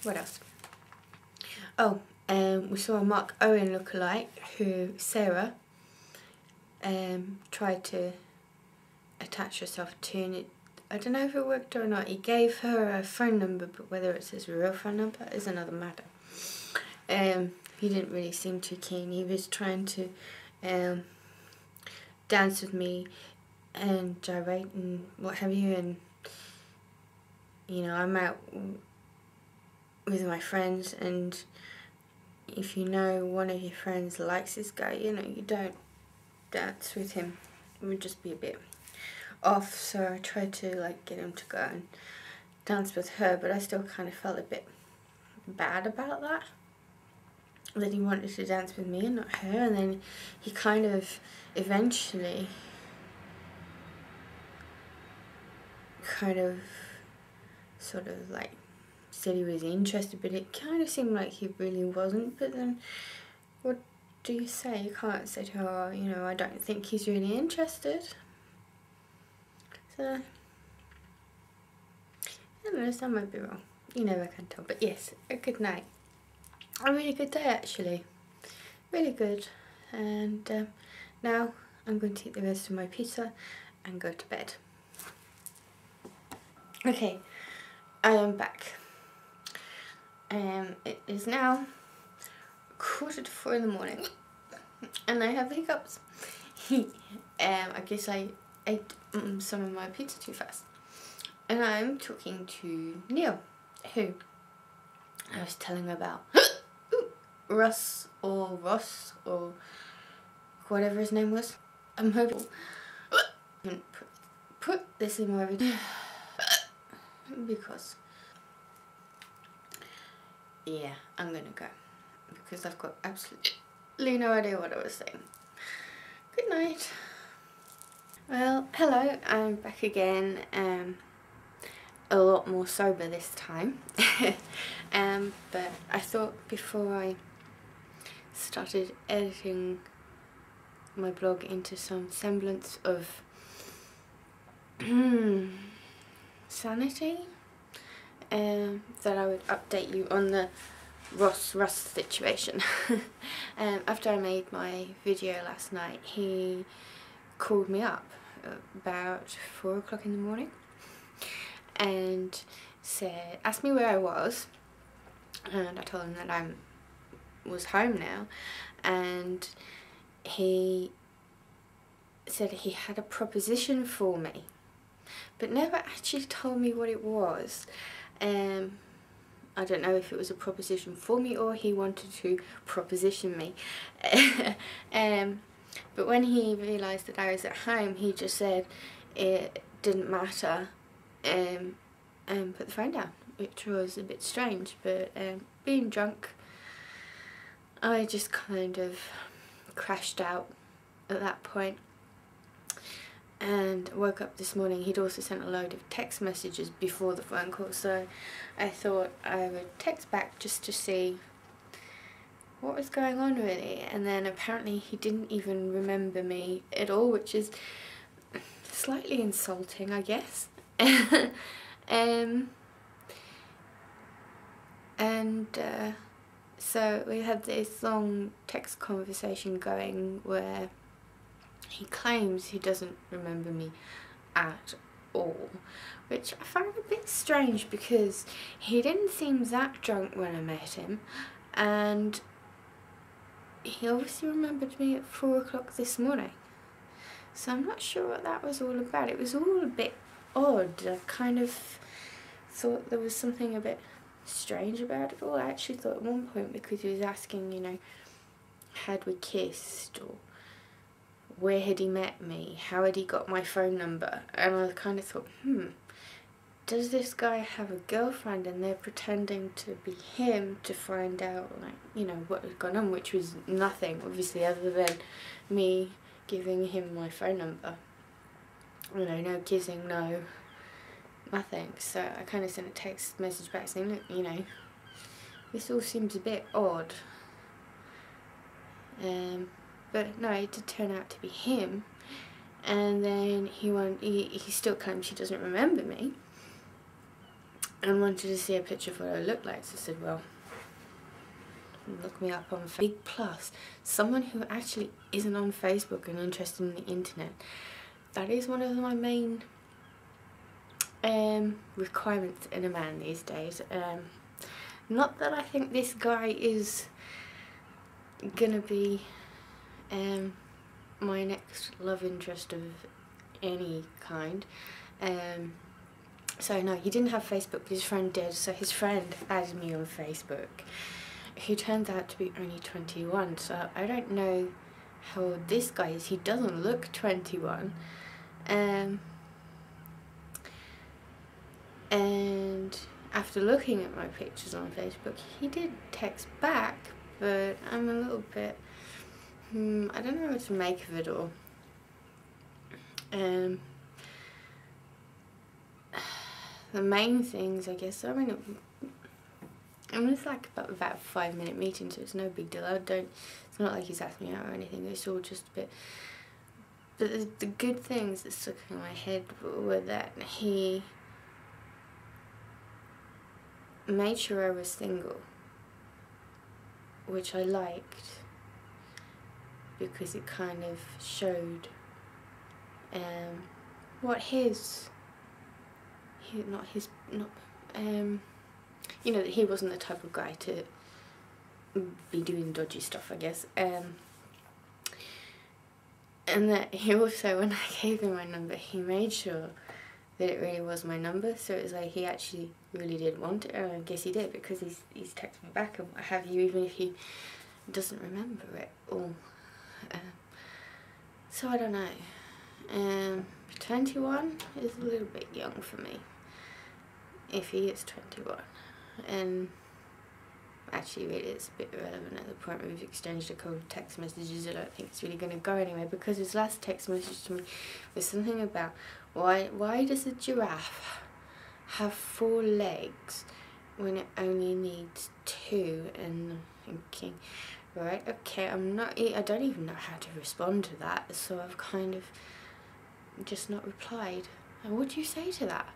What else? Oh, we saw a Mark Owen lookalike who Sarah tried to attach herself to, and I don't know if it worked or not. He gave her a phone number, but whether it's his real phone number is another matter. He didn't really seem too keen. He was trying to dance with me and gyrate and what have you, and you know, I'm out with my friends, and if you know one of your friends likes this guy, you know, you don't dance with him. It would just be a bit off. So I tried to like get him to go and dance with her, but I still kind of felt a bit bad about that he wanted to dance with me and not her. And then he kind of eventually sort of like said he was interested, but it kind of seemed like he really wasn't. But then what do you say? You can't say to her, oh, you know, I don't think he's really interested. So I don't know, some might be wrong. You never can tell. But yes, a good night. A really good day actually. Really good. And now I'm going to eat the rest of my pizza and go to bed. Okay, I am back. It is now 3:45 in the morning and I have hiccups. I guess I ate some of my pizza too fast. And I'm talking to Neil, who I was telling about Ross or whatever his name was. I'm hoping put this in my video because yeah, I'm gonna go because I've got absolutely no idea what I was saying. Good night. Well, hello, I'm back again. A lot more sober this time. But I thought before I started editing my blog into some semblance of sanity, that I would update you on the Ross situation. After I made my video last night, he called me up about 4 o'clock in the morning and asked me where I was, and I told him that I was home now, and he said he had a proposition for me, but never actually told me what it was. I don't know if it was a proposition for me or he wanted to proposition me. But when he realised that I was at home, he just said it didn't matter and put the phone down, which was a bit strange. But being drunk, I just kind of crashed out at that point and woke up this morning. He'd also sent a load of text messages before the phone call, so I thought I would text back just to see what was going on really. And then apparently he didn't even remember me at all, which is slightly insulting, I guess. So we had this long text conversation going where he claims he doesn't remember me at all, which I found a bit strange because he didn't seem that drunk when I met him, and he obviously remembered me at 4 o'clock this morning. So I'm not sure what that was all about. It was all a bit odd. I kind of thought there was something a bit strange about it all. I actually thought at one point, because he was asking, you know, had we kissed, or where had he met me, how had he got my phone number, and I kind of thought, does this guy have a girlfriend and they're pretending to be him to find out, like, you know, what had gone on, which was nothing, obviously, other than me giving him my phone number. You know, no kissing, no nothing. So I kind of sent a text message back saying, look, you know, this all seems a bit odd. But no, it did turn out to be him. And then he still claims he doesn't remember me. and wanted to see a picture of what I looked like. So I said, well, look me up on Facebook. Big plus, someone who actually isn't on Facebook and interested in the internet. That is one of my main requirements in a man these days. Not that I think this guy is gonna be my next love interest of any kind. So no, he didn't have Facebook, but his friend did. So his friend added me on Facebook. He turns out to be only 21, so I don't know how old this guy is. He doesn't look 21. And after looking at my pictures on Facebook, he did text back, but I'm a little bit, I don't know what to make of it all. The main things, I guess, I mean, it's like about a 5-minute meeting, so it's no big deal. It's not like he's asked me out or anything, it's all just a bit. But the good things that stuck in my head were that he made sure I was single, which I liked, because it kind of showed what you know, that he wasn't the type of guy to be doing dodgy stuff, I guess. And that he also, when I gave him my number, he made sure that it really was my number. So it was like he actually really did want it, and I guess he did, because he's texted me back and what have you, even if he doesn't remember it all. So I don't know. 21 is a little bit young for me, if he is 21. And actually really it's a bit irrelevant at the point where we've exchanged a couple of text messages. I don't think it's really going to go anywhere, because his last text message to me was something about why does a giraffe have 4 legs when it only needs 2? And I'm thinking, right, okay, I don't even know how to respond to that, so I've kind of just not replied. And what do you say to that?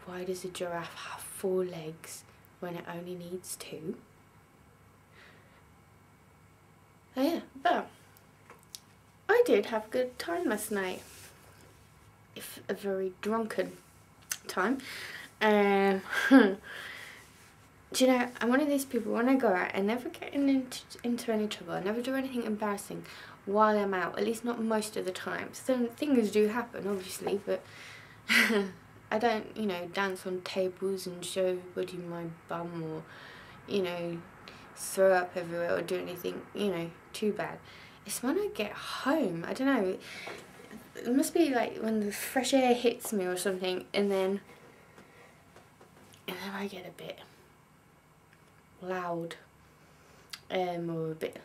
Why does a giraffe have 4 legs when it only needs 2? Oh yeah, but I did have a good time last night. If a very drunken time. Do you know, I'm one of these people, when I go out, I never get into any trouble. I never do anything embarrassing while I'm out, at least not most of the time. So things do happen, obviously, but I don't, you know, dance on tables and show everybody my bum, or, you know, throw up everywhere or do anything, you know, too bad. It's when I get home, I don't know, it must be like when the fresh air hits me or something, and then I get a bit loud, or a bit,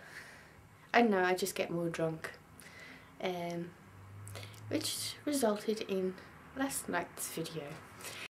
I don't know, I just get more drunk, which resulted in last night's video.